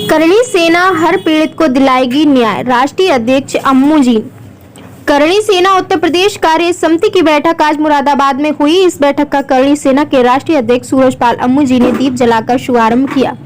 करणी सेना हर पीड़ित को दिलाएगी न्याय, राष्ट्रीय अध्यक्ष अम्मू जी। करणी सेना उत्तर प्रदेश कार्य समिति की बैठक आज मुरादाबाद में हुई। इस बैठक का करणी सेना के राष्ट्रीय अध्यक्ष सूरजपाल अम्मू जी ने दीप जलाकर शुभारंभ किया।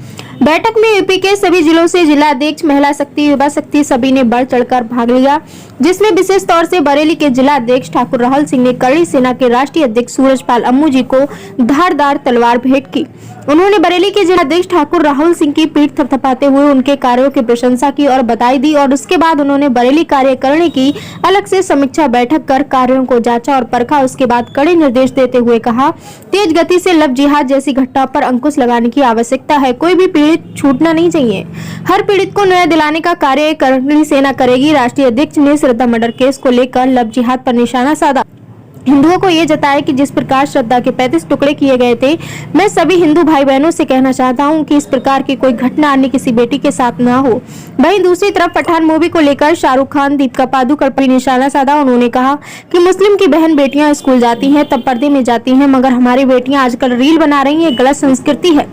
बैठक में यूपी के सभी जिलों से जिला अध्यक्ष, महिला शक्ति, युवा शक्ति सभी ने बढ़ चढ़कर भाग लिया, जिसमें विशेष तौर से बरेली के जिला अध्यक्ष ठाकुर राहुल सिंह ने करणी सेना के राष्ट्रीय अध्यक्ष सूरजपाल अम्मू जी को धारदार तलवार भेंट की। उन्होंने बरेली के जिला अध्यक्ष ठाकुर राहुल सिंह की पीठ थपथपाते हुए उनके कार्यों की प्रशंसा की और बधाई दी और उसके बाद उन्होंने बरेली कार्यकारिणी की अलग से समीक्षा बैठक कर कार्यों को जांचा और परखा। उसके बाद कड़े निर्देश देते हुए कहा, तेज गति से लव जिहाद जैसी घटना पर अंकुश लगाने की आवश्यकता है। कोई भी पीड़ित छूटना नहीं चाहिए। हर पीड़ित को न्याय दिलाने का कार्य करणी सेना करेगी। राष्ट्रीय अध्यक्ष ने श्रद्धा मर्डर केस को लेकर लव जिहाद पर निशाना साधा। हिंदुओं को ये जताया कि जिस प्रकार श्रद्धा के 35 टुकड़े किए गए थे, मैं सभी हिंदू भाई बहनों से कहना चाहता हूं कि इस प्रकार की कोई घटना अन्य किसी बेटी के साथ न हो। वहीं दूसरी तरफ पठान मूवी को लेकर शाहरुख खान, दीपिका पादुकोण पर निशाना साधा। उन्होंने कहा कि मुस्लिम की बहन बेटियां स्कूल जाती हैं तब पर्दे में जाती हैं, मगर हमारी बेटियां आजकल रील बना रही हैं, गलत संस्कृति है।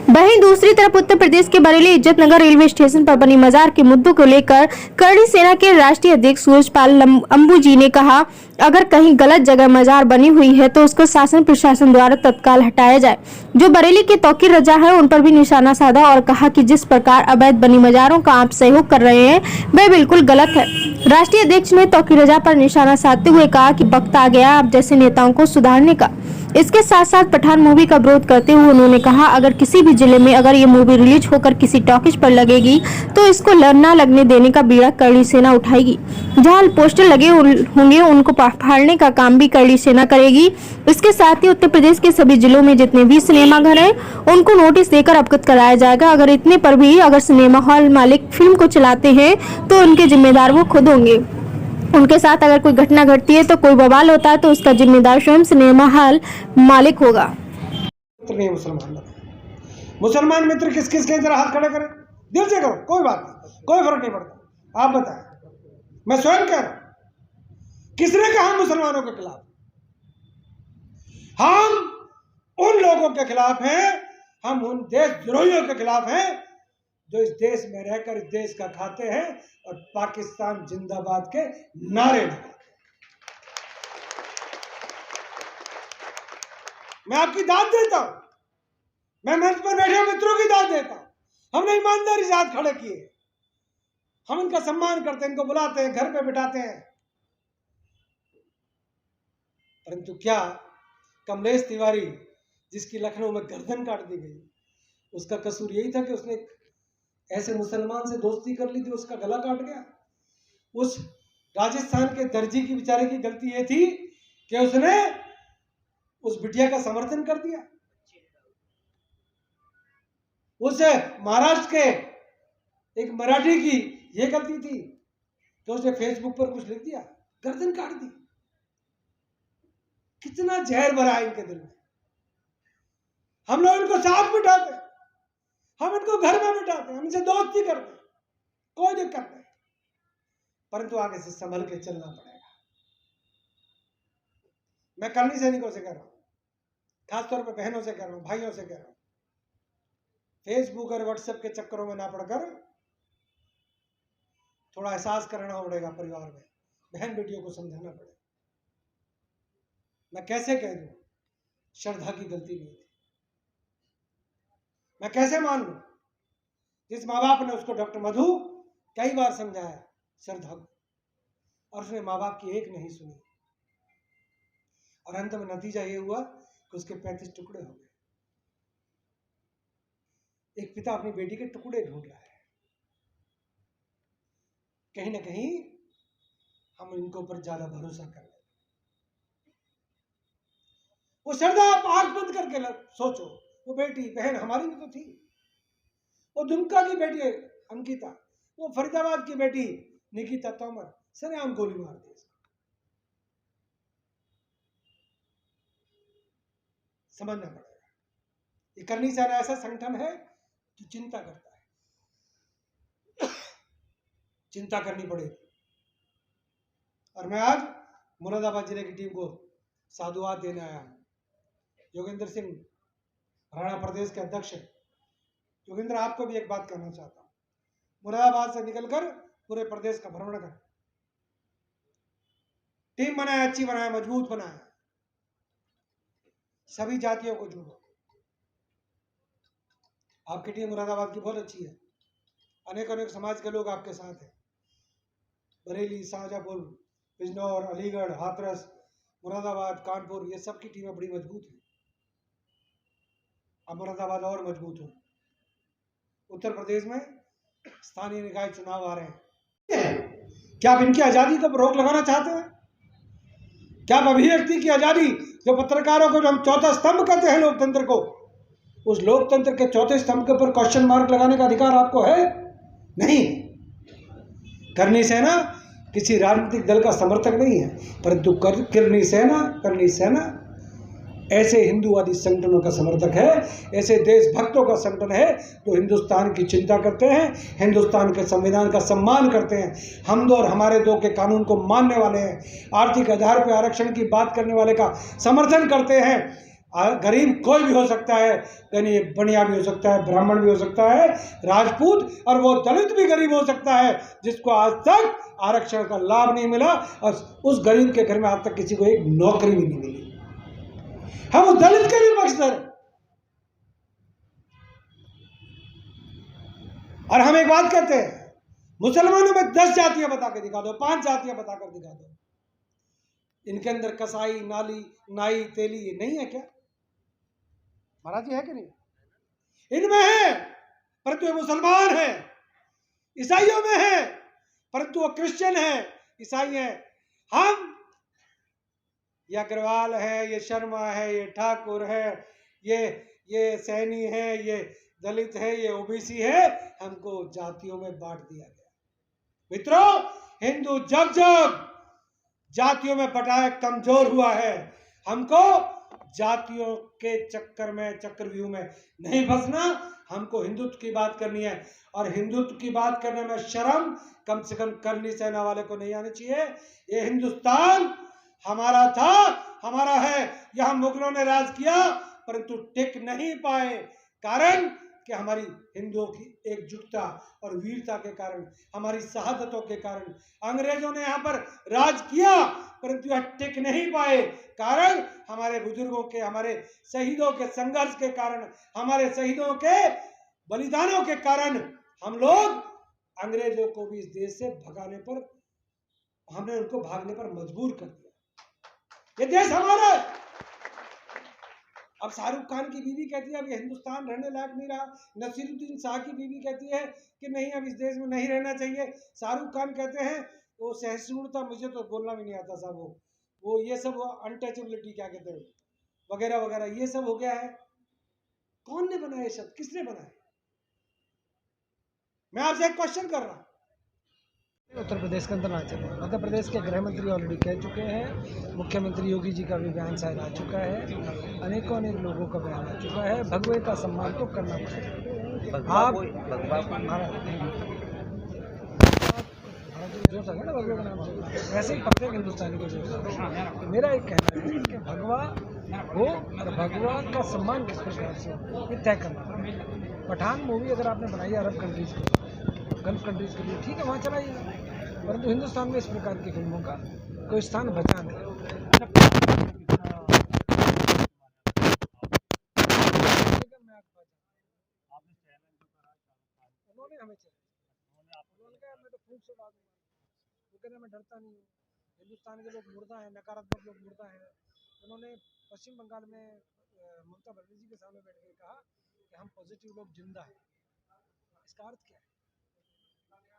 वहीं दूसरी तरफ उत्तर प्रदेश के बरेली इज्जत नगर रेलवे स्टेशन पर बनी मजार के मुद्दों को लेकर करणी सेना के राष्ट्रीय अध्यक्ष सूरजपाल अम्बू जी ने कहा, अगर कहीं गलत जगह मजार बनी हुई है तो उसको शासन प्रशासन द्वारा तत्काल हटाया जाए। जो बरेली के तौकीर रजा है उन पर भी निशाना साधा और कहा कि जिस प्रकार अवैध बनी मजारों का आप सहयोग कर रहे हैं वह बिल्कुल गलत है। राष्ट्रीय अध्यक्ष ने तौकीर रजा पर निशाना साधते हुए कहा कि वक्त आ गया आप जैसे नेताओं को सुधारने का। इसके साथ साथ पठान मूवी का विरोध करते हुए उन्होंने कहा, अगर किसी भी जिले में अगर ये मूवी रिलीज होकर किसी टॉकीज पर लगेगी तो इसको न लगने देने का बीड़ा करणी सेना उठाएगी। जहां पोस्टर लगे होंगे उनको फाड़ने का काम भी करणी सेना करेगी। इसके साथ ही उत्तर प्रदेश के सभी जिलों में जितने भी सिनेमाघर हैं उनको नोटिस देकर अवगत कराया जाएगा। अगर इतने पर भी अगर सिनेमा हॉल मालिक फिल्म को चलाते हैं तो उनके जिम्मेदार वो खुद होंगे। उनके साथ अगर कोई घटना घटती है तो कोई बवाल होता है तो उसका जिम्मेदार स्वयं सिनेमा हॉल मालिक होगा। मुसलमान मित्र किस किस के जरा हाथ खड़े करें, दिल से करो, कोई बात नहीं, कोई फर्क नहीं पड़ता। आप बताएं, मैं स्वयं कह रहा हूं, किसने कहा मुसलमानों के खिलाफ? हम उन लोगों के खिलाफ हैं, हम उन देशद्रोहियों के खिलाफ हैं जो इस देश में रहकर इस देश का खाते हैं और पाकिस्तान जिंदाबाद के नारे लगाते हैं। मैं आपकी दाद देता हूं, मैं मंच पर बैठे मित्रों की दाद देता हूं। हमने ईमानदारी से हाथ खड़े किए, हम इनका सम्मान करते हैं, इनको बुलाते हैं, घर पे बिठाते हैं। परंतु क्या कमलेश तिवारी जिसकी लखनऊ में गर्दन काट दी गई, उसका कसूर यही था कि उसने ऐसे मुसलमान से दोस्ती कर ली थी, उसका गला काट गया? उस राजस्थान के दर्जी की बेचारे की गलती ये थी कि उसने उस बिटिया का समर्थन कर दिया। उस महाराष्ट्र के एक मराठी की ये गलती थी कि उसने फेसबुक पर कुछ लिख दिया, गर्दन काट दी। कितना जहर भरा है इनके दिल में। हम लोग इनको साथ बिठाते, हम इनको घर में बिठाते, हम इनसे दोस्ती करते, कोई दिक्कत नहीं, परंतु आगे से संभल के चलना पड़ेगा। मैं करणी सैनिकों से कह रहा हूं, खासतौर पर बहनों से कह रहा हूं, भाइयों से कह रहा हूं, फेसबुक और व्हाट्सएप के चक्करों में ना पड़कर थोड़ा एहसास करना पड़ेगा। परिवार में बहन बेटियों को समझाना पड़ेगा। मैं कैसे कह दूं श्रद्धा की गलती नहीं थी? मैं कैसे मान लूं जिस माँ बाप ने उसको, डॉक्टर मधु कई बार समझाया श्रद्धा को, और उसने माँ बाप की एक नहीं सुनी, और अंत में नतीजा ये हुआ कि उसके 35 टुकड़े हो गए। एक पिता अपनी बेटी के टुकड़े ढूंढ रहा है। कहीं ना कहीं हम इनके ऊपर ज्यादा भरोसा कर रहे हैं। वो श्रद्धा, आप आंख बंद करके सोचो, वो बेटी बहन हमारी भी तो थी। वो दुमका की बेटी अंकिता, वो फरीदाबाद की बेटी निकिता तोमर, सरेआम गोली मार दी। समझना पड़ेगा। ये करणी सेना ऐसा संगठन है जो चिंता करता है, चिंता करनी पड़ेगी। और मैं आज मुरादाबाद जिले की टीम को साधुवाद देने आया हूं। योगेंद्र सिंह हरियाणा प्रदेश के अध्यक्ष हैं। योगेंद्र, आपको भी एक बात कहना चाहता हूँ, मुरादाबाद से निकलकर पूरे प्रदेश का भ्रमण करें, टीम बनाए, अच्छी बनाए, मजबूत बनाए, सभी जातियों को जोड़ो। आपकी टीम मुरादाबाद की बहुत अच्छी है, अनेक अनेक समाज के लोग आपके साथ हैं। बरेली, शाहजहांपुर, बिजनौर, अलीगढ़, हाथरस, मुरादाबाद, कानपुर, ये सब की टीमें बड़ी मजबूत हैं। अब मुरादाबाद और मजबूत हो। उत्तर प्रदेश में स्थानीय निकाय चुनाव आ रहे हैं, क्या आप इनकी आजादी को रोक लगाना चाहते हैं? क्या आप अभिव्यक्ति की आजादी, जो पत्रकारों को, जो हम चौथा स्तंभ कहते हैं लोकतंत्र को, उस लोकतंत्र के चौथे स्तंभ के ऊपर क्वेश्चन मार्क लगाने का अधिकार आपको है? नहीं। करनी सेना किसी राजनीतिक दल का समर्थक नहीं है, परंतु करनी सेना ऐसे हिंदूवादी संगठनों का समर्थक है, ऐसे देशभक्तों का संगठन है जो हिंदुस्तान की चिंता करते हैं, हिंदुस्तान के संविधान का सम्मान करते हैं, हम दो और हमारे दो के कानून को मानने वाले हैं, आर्थिक आधार पर आरक्षण की बात करने वाले का समर्थन करते हैं। गरीब कोई भी हो सकता है, यानी बनिया भी हो सकता है, ब्राह्मण भी हो सकता है, राजपूत, और वो दलित भी गरीब हो सकता है जिसको आज तक आरक्षण का लाभ नहीं मिला, और उस गरीब के घर में आज तक किसी को एक नौकरी भी नहीं मिली। हम उस दलित के भी पक्षधर हैं। और हम एक बात कहते हैं, मुसलमानों में 10 जातियां बता के दिखा दो, 5 जातियां बताकर दिखा दो, इनके अंदर कसाई, नाई, तेली ये नहीं है क्या? महाराज जी, है कि नहीं? इनमें है, परंतु ये मुसलमान है। ईसाइयों में है, परंतु वो क्रिश्चियन है, ईसाई है। हम, ये अग्रवाल है, ये शर्मा है, ये ठाकुर है, ये सैनी है, ये दलित है, ये ओबीसी है, हमको जातियों में बांट दिया गया। मित्रों, हिंदू जब जब जातियों में बटाए कमजोर हुआ है, हमको जातियों के चक्कर में, चक्रव्यूह में नहीं फंसना, हमको हिंदुत्व की बात करनी है। और हिंदुत्व की बात करने में शर्म कम से कम करनी सेना वाले को नहीं आनी चाहिए। ये हिंदुस्तान हमारा था, हमारा है। यहां मुगलों ने राज किया, परंतु टिक नहीं पाए, कारण कि हमारी हिंदुओं की एकजुटता और वीरता के कारण, हमारी शहादतों के कारण। अंग्रेजों ने यहाँ पर राज किया, परंतु यह टिक नहीं पाए, कारण हमारे बुजुर्गों के, हमारे शहीदों के संघर्ष के कारण, हमारे शहीदों के बलिदानों के कारण हम लोग अंग्रेजों को भी इस देश से भगाने पर, हमने उनको भागने पर मजबूर कर दिया। ये देश हमारा है। अब शाहरुख खान की बीवी कहती है अब ये हिंदुस्तान रहने लायक नहीं रहा, नसीरुद्दीन शाह की बीवी कहती है कि नहीं, अब इस देश में नहीं रहना चाहिए। शाहरुख खान कहते हैं वो सहिष्णुता, मुझे तो बोलना भी नहीं आता साहब, वो ये सब अनटचेबिलिटी क्या कहते हैं, वगैरह वगैरह, ये सब हो गया है। कौन ने बनाए शब्द, किसने बनाए? मैं आपसे एक क्वेश्चन कर रहा हूं। उत्तर प्रदेश के अंदर ना चले। मध्य प्रदेश के गृह मंत्री ऑलरेडी कह चुके हैं, मुख्यमंत्री योगी जी का भी बयान शायद आ चुका है, अनेकों अनेक लोगों का बयान आ चुका है। भगवे का सम्मान तो करना पड़ेगा। आप जो सके ना भगवे का नाम, वैसे ही प्रत्येक हिंदुस्तानी को जो तो मेरा एक कहना है कि भगवा हो और भगवा का सम्मान किस प्रकार से हो, ये तय करना। पठान मूवी अगर आपने बनाई है अरब कंट्रीज के, गल्फ कंट्रीज के लिए, ठीक है, वहाँ चलाइए, परंतु हिंदुस्तान में इस प्रकार की फिल्मों का कोई स्थान बचा नहीं। उन्होंने हमें उन्होंने कहा मैं तो फूंक से उड़ा दूंगा, वो कहते मैं डरता नहीं हूँ, हिंदुस्तान के लोग मुर्दा हैं, नकारात्मक लोग मुर्दा हैं। उन्होंने पश्चिम बंगाल में ममता बनर्जी के सामने बैठ कर कहा कि हम पॉजिटिव लोग जिंदा हैं। इसका अर्थ क्या है?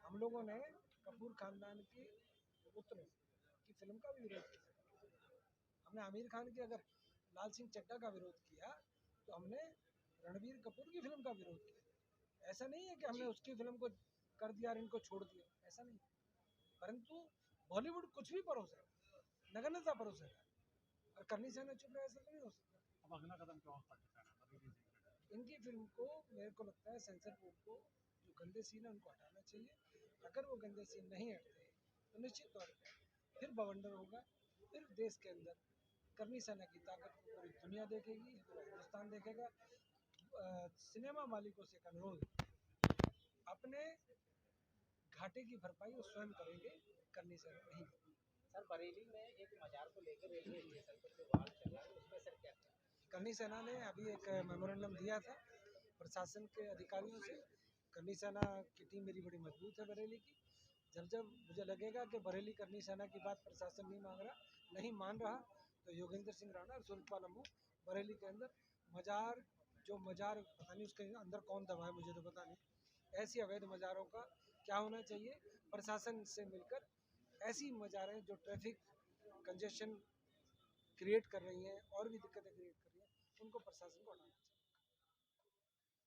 हम लोगों ने कपूर खानदान के पुत्र की फिल्म का भी विरोध किया, हमने आमिर खान की, अगर लाल सिंह चड्ढा का विरोध किया तो हमने रणबीर कपूर की फिल्म का विरोध किया। ऐसा नहीं है कि हमने उसकी फिल्म को कर दिया और इनको छोड़ दिया, ऐसा नहीं। परंतु बॉलीवुड कुछ भी परोसे, नग्नता परोसे, और करनी सेना चुप रहे, ऐसा नहीं हो सकता। अब अगला कदम क्या होगा? इनकी फिल्म को, मेरे को लगता है सेंसर बोर्ड को जो गंदे सीन है उनको हटाना चाहिए। अगर वो गंदे सीन नहीं हटते तो निश्चित तौर पर फिर बवंडर होगा, फिर देश के अंदर करनी सेना की ताकत को पूरी दुनिया देखेगी, पूरा हिंदुस्तान देखेगा। सिनेमा मालिकों से एक अनुरोध, अपने घाटे की भरपाई वो स्वयं करेंगे, करनी सेना नहीं करेगी। सर बरेली में एक मजार को लेकर रेलवे स्टेशन पर जो वार चला है उसमें सर क्या कहें? करनी सेना ने अभी एक मेमोरेंडम दिया था प्रशासन के अधिकारियों से। करनी सेना की टीम मेरी बड़ी मजबूत है बरेली की। जब जब मुझे लगेगा कि बरेली करनी सेना की बात प्रशासन नहीं मान रहा, तो योगेंद्र सिंह राणा और सूरजपाल अम्मू बरेली के अंदर मजार पता नहीं उसके अंदर कौन दबा है, मुझे तो पता नहीं, ऐसी अवैध मज़ारों का क्या होना चाहिए, प्रशासन से मिलकर ऐसी मज़ारें जो ट्रैफिक कंजेशन क्रिएट कर रही हैं और भी दिक्कतें क्रिएट कर रही हैं, उनको प्रशासन को हटाना।